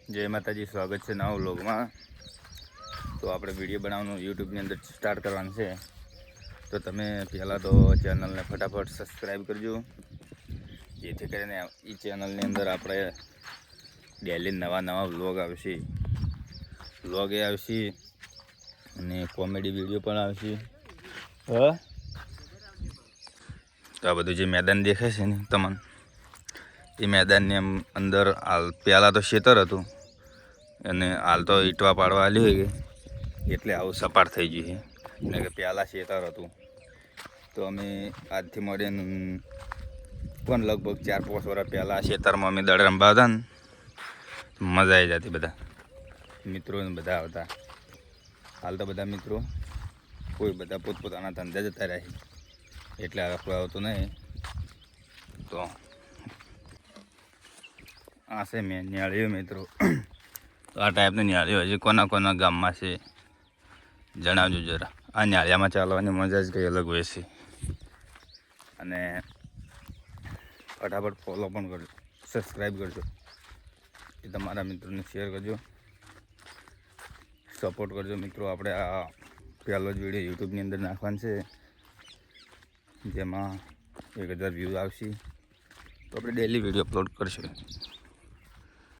જય માતાજી, સ્વાગત છે નવા વ્લોગમાં। તો આપણે વિડીયો બનાવવાનું યુટ્યુબની અંદર સ્ટાર્ટ કરવાનું છે, તો તમે પહેલાં તો ચેનલને ફટાફટ સબસ્ક્રાઈબ કરજો, જેથી કરીને એ ચેનલની અંદર આપણે ડેલી નવા વ્લોગ આવશે, વ્લોગ એ આવશે અને કોમેડી વિડીયો પણ આવશે। તો આ બધું જે મેદાન દેખાય છે ને તમને, એ મેદાનની અંદર હાલ પહેલાં તો ખેતર હતું અને હાલ તો ઈંટવા પાડવા આલી હોય એટલે આવું સપાટ થઈ ગયું છે, ને કે પહેલાં ખેતર હતું। તો અમે આજથી મળીને પણ લગભગ 4-5 વર્ષ પહેલાં ખેતરમાં અમે દડ રમવા હતા ને, મજા આવી જતી, બધા મિત્રોને બધા આવતા। હાલ તો બધા મિત્રો કોઈ બધા પોતપોતાના ધંધા જતા રહે એટલે હવે કોઈ આવતું નહીં। તો આ છે મેં નિયાળીઓ મિત્રો। તો આ ટાઈપની નિયાળીઓ હજી કોના ગામમાં છે જણાવજો જરા। આ નિયાળિયામાં ચાલવાની મજા જ કંઈ અલગ હોય છે, અને ફટાફટ ફોલો પણ કરજો, સબસ્ક્રાઈબ કરજો, એ તમારા મિત્રોને શેર કરજો, સપોર્ટ કરજો મિત્રો। આપણે આ પહેલો જ વિડીયો યુટ્યુબની અંદર નાખવાનો છે, જેમાં 1000 વ્યૂઝ આવશે, તો આપણે ડેલી વિડીયો અપલોડ કરશું।